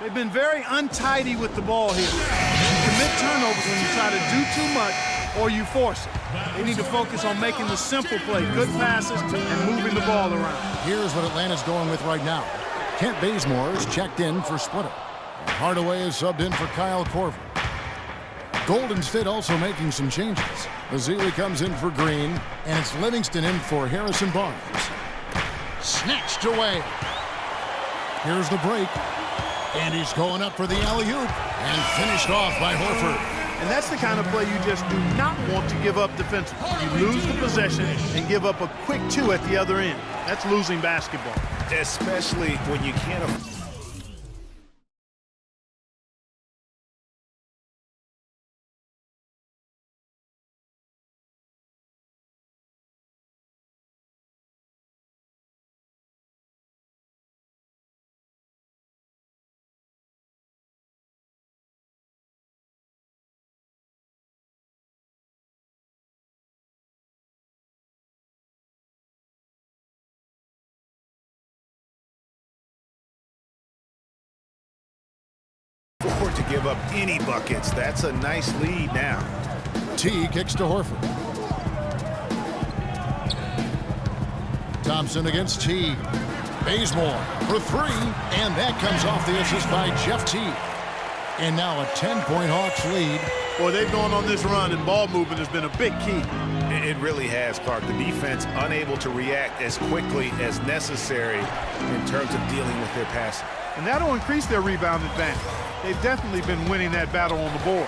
They've been very untidy with the ball here. You commit turnovers when you try to do too much or you force it. They need to focus on making the simple play, good passes, and moving the ball around. Here's what Atlanta's going with right now. Kent Bazemore is checked in for Splitter. Hardaway is subbed in for Kyle Korver. Golden State also making some changes. Ezeli comes in for Green, and it's Livingston in for Harrison Barnes. Snatched away. Here's the break. And he's going up for the alley-oop. And finished off by Horford. And that's the kind of play you just do not want to give up defensively. You lose the possession and give up a quick two at the other end. That's losing basketball. Especially when you can't afford. To give up any buckets. That's a nice lead now. T kicks to Horford. Thompson against T. Bazemore for three, and that comes off the assist by Jeff T. And now a 10-point Hawks lead. Boy, they've gone on this run, and ball movement has been a big key. It really has, Clark. The defense unable to react as quickly as necessary in terms of dealing with their passing. And that'll increase their rebound advantage. They've definitely been winning that battle on the board.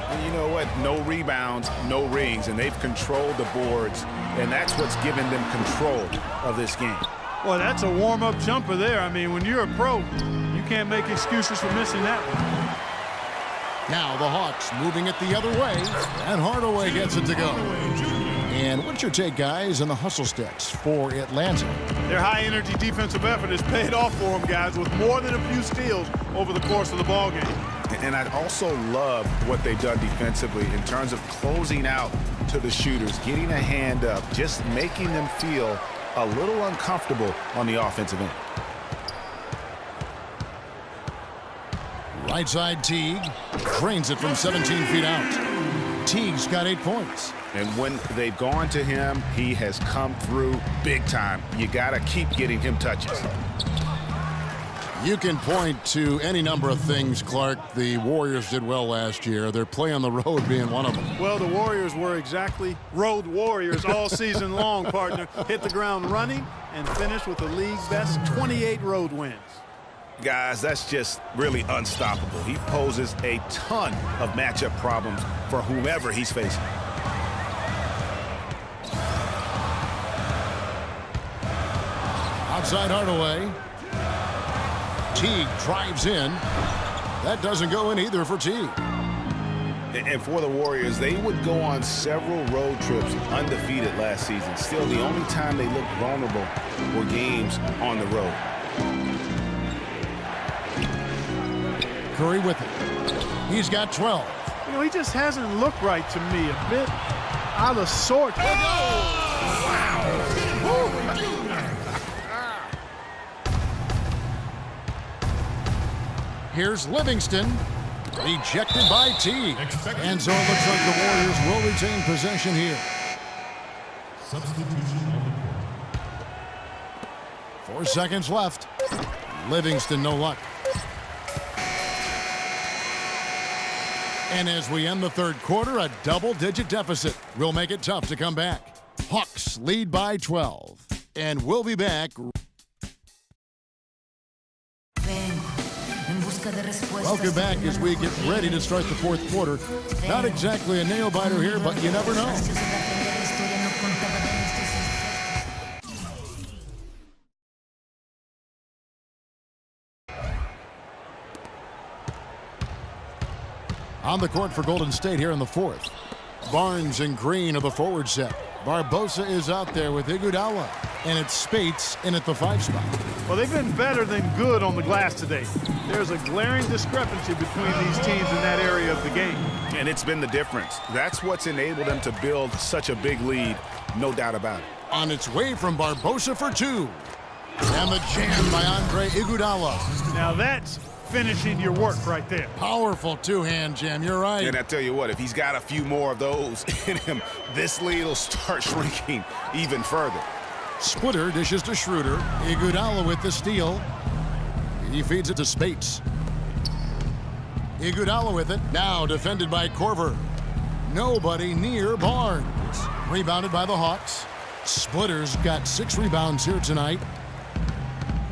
And you know what? No rebounds, no rings, and they've controlled the boards, and that's what's given them control of this game. Well, that's a warm-up jumper there. I mean, when you're a pro, you can't make excuses for missing that one. Now the Hawks moving it the other way, and Hardaway gets it to go. And what's your take, guys, on the hustle stats for Atlanta? Their high-energy defensive effort has paid off for them, guys, with more than a few steals over the course of the ballgame. And I also love what they've done defensively in terms of closing out to the shooters, getting a hand up, just making them feel a little uncomfortable on the offensive end. Right side Teague drains it from 17 feet out. Teague's got 8 points. And when they've gone to him, he has come through big time. You got to keep getting him touches. You can point to any number of things, Clark. The Warriors did well last year. Their play on the road being one of them. Well, the Warriors were exactly road warriors all season long, partner. Hit the ground running and finished with the league's best 28 road wins. Guys, that's just really unstoppable. He poses a ton of matchup problems for whomever he's facing. Outside Hardaway. Teague drives in. That doesn't go in either for Teague. And for the Warriors, they would go on several road trips undefeated last season. Still, the only time they looked vulnerable were games on the road. Curry with it. He's got 12. You know, he just hasn't looked right to me. A bit out of sorts. Here's Livingston. Ejected by Teague. And so it looks like the Warriors will retain possession here. Substitution on the court. 4 seconds left. Livingston, no luck. And as we end the third quarter, a double-digit deficit will make it tough to come back. Hawks lead by 12. And we'll be back. Welcome back as we get ready to start the fourth quarter. Not exactly a nail-biter here, but you never know. On the court for Golden State here in the fourth. Barnes and Green are the forward set. Barbosa is out there with Iguodala. And it's Spates in at the 5 spot. Well, they've been better than good on the glass today. There's a glaring discrepancy between these teams in that area of the game. And it's been the difference. That's what's enabled them to build such a big lead, no doubt about it. On its way from Barbosa for 2. And the jam by Andre Iguodala. Now that's finishing your work right there. Powerful two-hand jam. You're right. And I tell you what, if he's got a few more of those in him, this lead will start shrinking even further. Splitter dishes to Schroeder. Iguodala with the steal. He feeds it to Spates. Iguodala with it. Now defended by Korver. Nobody near Barnes. Rebounded by the Hawks. Splitter's got 6 rebounds here tonight.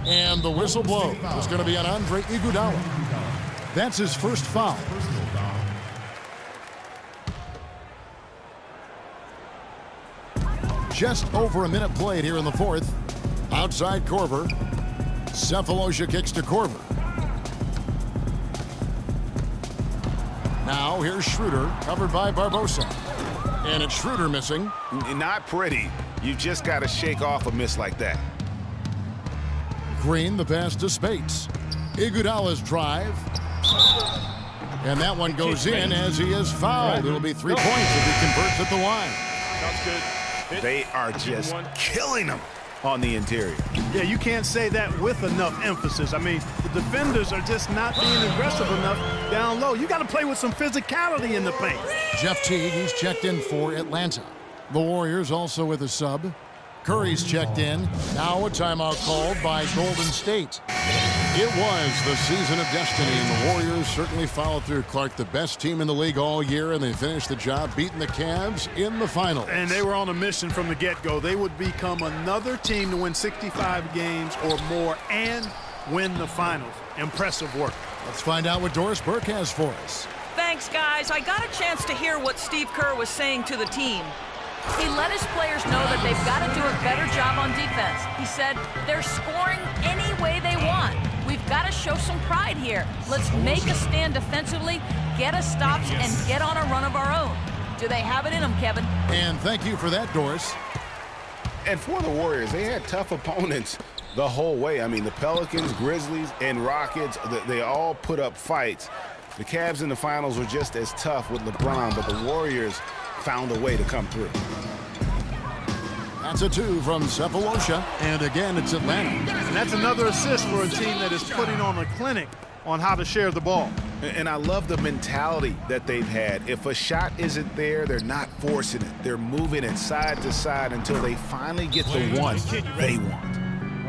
And the whistle blows. It's going to be on Andre Iguodala. That's his first foul. Just over a minute played here in the fourth. Outside Korver. Sefolosha kicks to Korver. Now here's Schroeder, covered by Barbosa. And it's Schroeder missing. Not pretty. You just got to shake off a miss like that. Green, the pass to Spates. Iguodala's drive. And that one goes in as he is fouled. It'll be 3 points if he converts at the line. That's good. They are just killing them on the interior. Yeah, you can't say that with enough emphasis. I mean, the defenders are just not being aggressive enough down low. You got to play with some physicality in the paint. Jeff Teague, he's checked in for Atlanta. The Warriors also with a sub. Curry's checked in. Now a timeout called by Golden State. It was the season of destiny, and the Warriors certainly followed through. Clark, the best team in the league all year, and they finished the job beating the Cavs in the finals. And they were on a mission from the get-go. They would become another team to win 65 games or more and win the finals. Impressive work. Let's find out what Doris Burke has for us. Thanks, guys. I got a chance to hear what Steve Kerr was saying to the team. He let his players know that they've got to do a better job on defense. He said, they're scoring any way they want. We've got to show some pride here. Let's make a stand defensively, get us stops, and get on a run of our own. Do they have it in them, Kevin? And thank you for that, Doris. And for the Warriors, they had tough opponents the whole way. I mean, the Pelicans, Grizzlies, and Rockets, they all put up fights. The Cavs in the finals were just as tough with LeBron, but the Warriors found a way to come through. That's a 2 from Sefolosha, and again it's Atlanta. And that's another assist for a team that is putting on a clinic on how to share the ball. And I love the mentality that they've had. If a shot isn't there, they're not forcing it. They're moving it side to side until they finally get the one they want.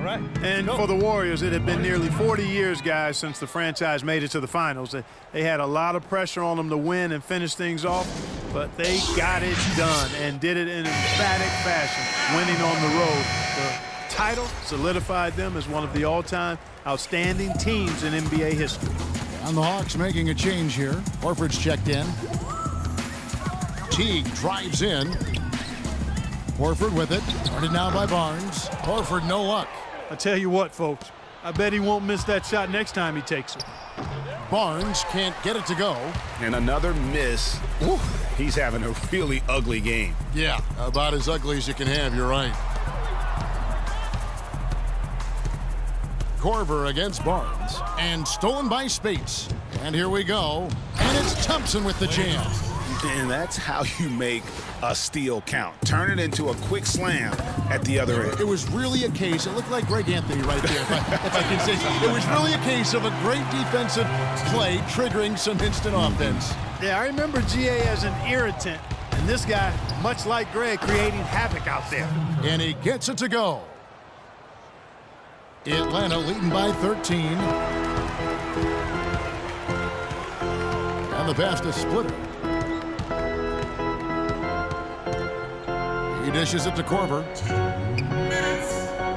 Right. And for the Warriors, it had been nearly 40 years, guys, since the franchise made it to the finals. They had a lot of pressure on them to win and finish things off, but they got it done and did it in emphatic fashion, winning on the road. The title solidified them as one of the all-time outstanding teams in NBA history. And the Hawks making a change here. Horford's checked in. Teague drives in. Horford with it. Started now by Barnes. Horford, no luck. I tell you what, folks, I bet he won't miss that shot next time he takes it. Barnes can't get it to go. And another miss. Ooh, he's having a really ugly game. Yeah, about as ugly as you can have, you're right. Korver against Barnes. And stolen by Spates. And here we go. And it's Thompson with the jam. And that's how you make a steal count. Turn it into a quick slam at the other end. It was really a case, it looked like Greg Anthony right there, if I can say so. It was really a case of a great defensive play triggering some instant offense. Yeah, I remember GA as an irritant, and this guy, much like Greg, creating havoc out there. And he gets it to go. Atlanta leading by 13. And the pass to Splitter. He dishes it to Korver.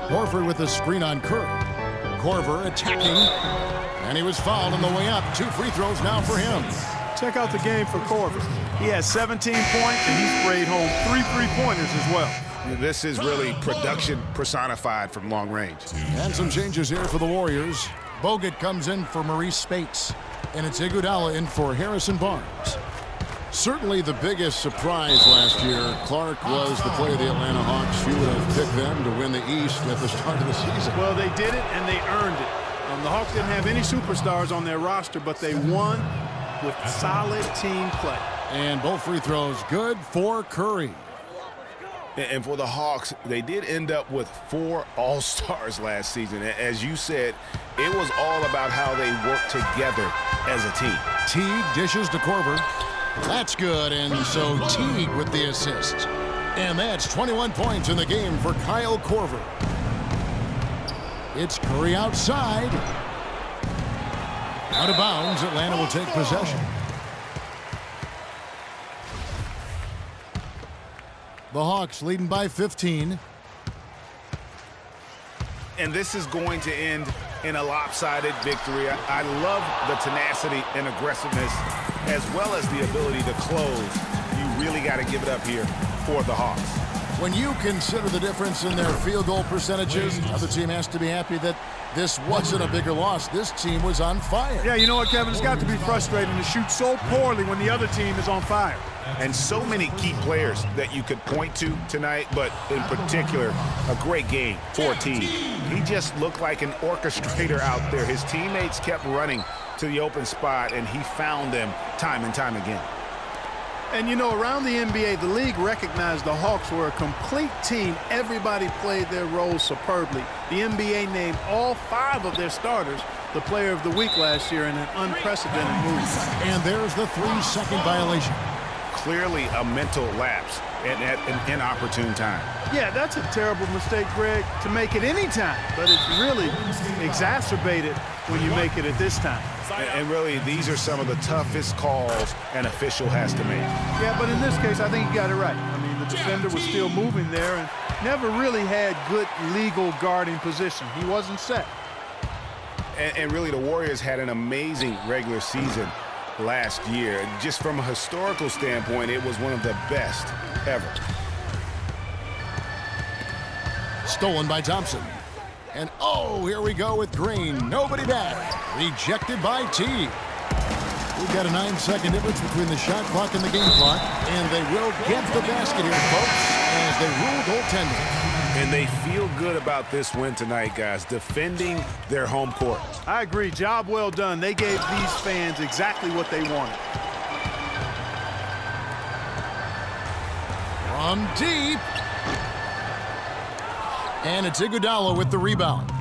Horford with the screen on Curry. Korver attacking. And he was fouled on the way up. 2 free throws now for him. Check out the game for Korver. He has 17 points, and he sprayed home 3 3-pointers as well. This is really production personified from long range. And some changes here for the Warriors. Bogut comes in for Maurice Spates. And it's Iguodala in for Harrison Barnes. Certainly the biggest surprise last year, Clark, was the play of the Atlanta Hawks. You would have picked them to win the East at the start of the season. Well, they did it, and they earned it. The Hawks didn't have any superstars on their roster, but they won with solid team play. And both free throws good for Curry. And for the Hawks, they did end up with 4 All-Stars last season. As you said, it was all about how they worked together as a team. Teague dishes to Korver. That's good, and so Teague with the assist. And that's 21 points in the game for Kyle Korver. It's Curry outside. Out of bounds, Atlanta will take possession. The Hawks leading by 15. And this is going to end in a lopsided victory. I love the tenacity and aggressiveness as well as the ability to close. You really got to give it up here for the Hawks. When you consider the difference in their field goal percentages, the other team has to be happy that this wasn't a bigger loss. This team was on fire. Yeah, you know what, Kevin? It's got to be frustrating to shoot so poorly when the other team is on fire. And so many key players that you could point to tonight, but in particular, a great game for Teague. He just looked like an orchestrator out there. His teammates kept running to the open spot, and he found them time and time again. And, you know, around the NBA, the league recognized the Hawks were a complete team. Everybody played their roles superbly. The NBA named all 5 of their starters the player of the week last year in an unprecedented move. And there's the 3-second violation. Clearly a mental lapse at an inopportune time. Yeah, that's a terrible mistake, Greg, to make it any time. But it's really exacerbated when you make it at this time. And really, these are some of the toughest calls an official has to make. Yeah, but in this case, I think he got it right. I mean, the defender was still moving there and never really had good legal guarding position. He wasn't set. And really, the Warriors had an amazing regular season last year. Just from a historical standpoint, it was one of the best ever. Stolen by Thompson. And oh, here we go with Green. Nobody back. Rejected by Teague. We've got a 9-second difference between the shot clock and the game clock. And they will get the basket here, folks, as they rule goaltending. And they feel good about this win tonight, guys, defending their home court. I agree. Job well done. They gave these fans exactly what they wanted. From deep. And it's Iguodala with the rebound.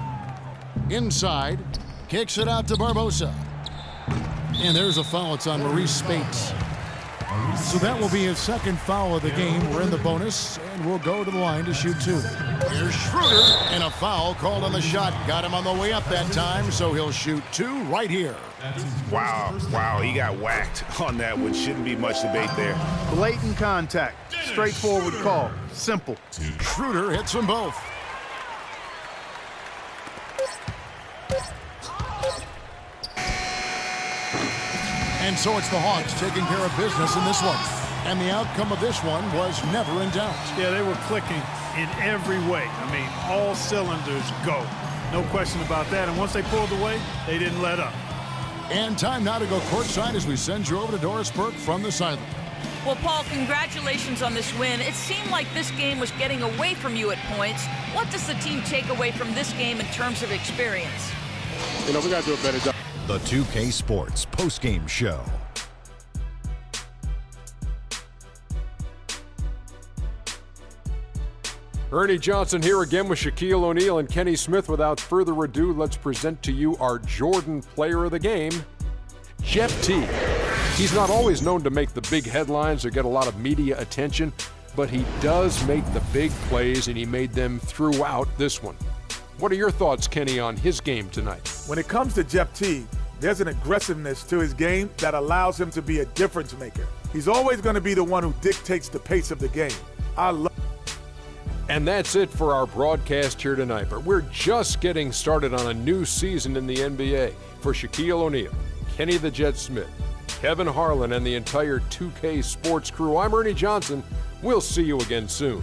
Inside. Kicks it out to Barbosa. And there's a foul. It's on Maurice Spates. So that will be his second foul of the game. We're in the bonus, and we'll go to the line to shoot 2. Here's Schroeder, and a foul called on the shot. Got him on the way up that time, so he'll shoot 2 right here. Wow, he got whacked on that one. Shouldn't be much debate there. Blatant contact. Straightforward call. Simple. Schroeder hits them both. And so it's the Hawks taking care of business in this one. And the outcome of this one was never in doubt. Yeah, they were clicking in every way. I mean, all cylinders go. No question about that. And once they pulled away, they didn't let up. And time now to go courtside as we send you over to Doris Burke from the sideline. Well, Paul, congratulations on this win. It seemed like this game was getting away from you at points. What does the team take away from this game in terms of experience? You know, we got to do a better job. The 2K Sports postgame show. Ernie Johnson here again with Shaquille O'Neal and Kenny Smith. Without further ado, let's present to you our Jordan player of the game, Jeff Teague. He's not always known to make the big headlines or get a lot of media attention, but he does make the big plays, and he made them throughout this one. What are your thoughts, Kenny, on his game tonight? When it comes to Jeff Teague, there's an aggressiveness to his game that allows him to be a difference maker. He's always going to be the one who dictates the pace of the game. I love. And that's it for our broadcast here tonight, but we're just getting started on a new season in the NBA. For Shaquille O'Neal, Kenny the Jet Smith, Kevin Harlan, and the entire 2K Sports crew, I'm Ernie Johnson. We'll see you again soon.